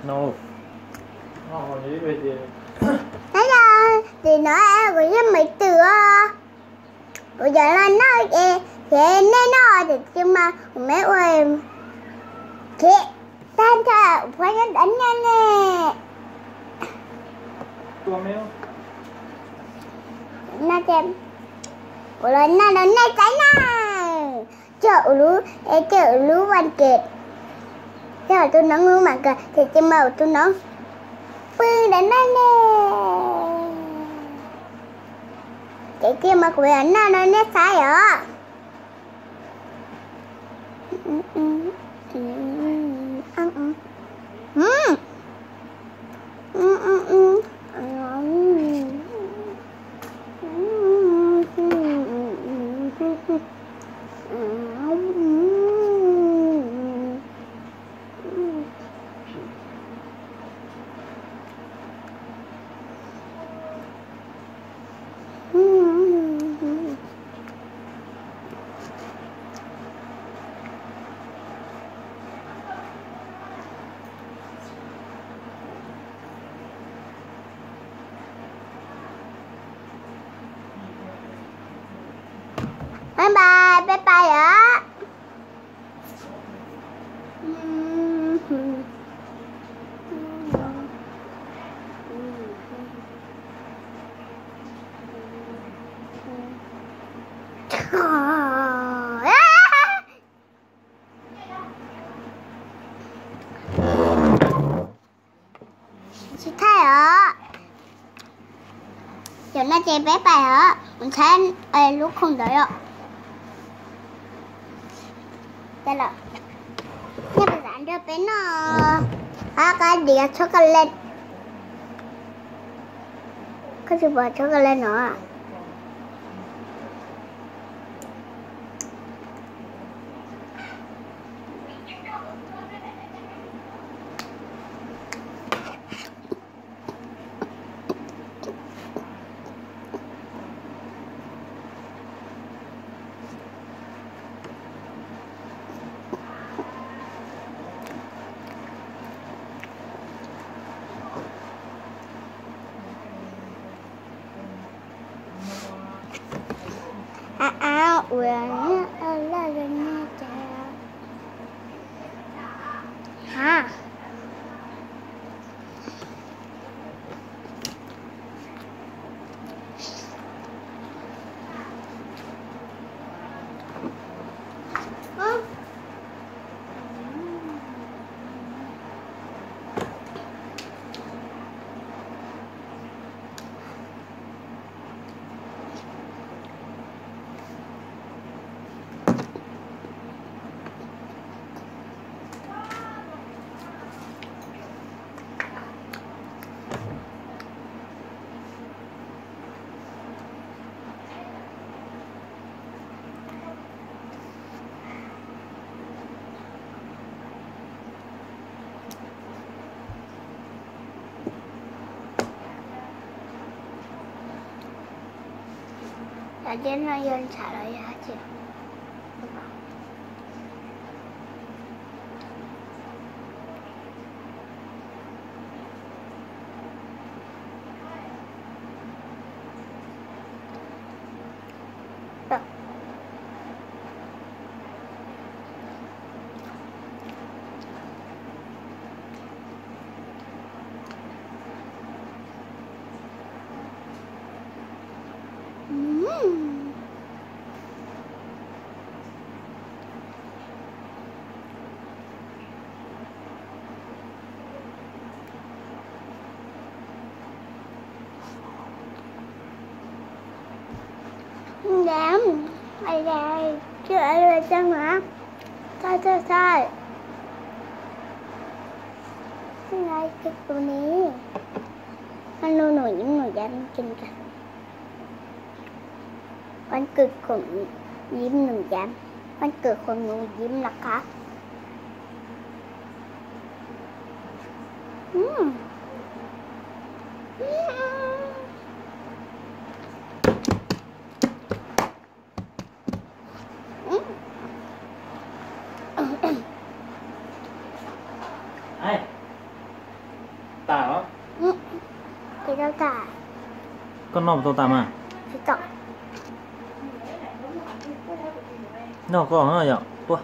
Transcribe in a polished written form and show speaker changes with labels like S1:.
S1: No. Gì vậy chị?
S2: Đấy là thì nói em của em mấy từ bây giờ là nói thế nên nó thì nhưng mà mấy ơi thế tan ra phải đánh nhanh nè
S1: Tua mèo.
S2: na xem ủa na nó này cái này chợ lú văn kệt thế là tôi nói ngư mà kìa thì chim màu tôi nói phương đánh nhanh nè cái kia mà của anh nó nét sai rồi bye bye ạ. Chị thấy ạ. Giờ nó chơi bye bye ạ. Mình thấy lúc không đợi ạ. Đây là nha bây giờ anh đưa bên cái đĩa chocolate cái gì bỏ chocolate nữa à ui là nha cha hả Tadi nó dân trả lời hả chị? Dám đây đây chứ ở đây chân hả sai cái này cái tụi này anh nuôi nổi những người dám chân cả anh cực khủng diễm nằm dám anh cực khủng nuôi diễm là cá Thì tao tả.
S3: Con nó tao tạm à?
S2: Thì tao.
S3: Nó có hả vậy? Ủa?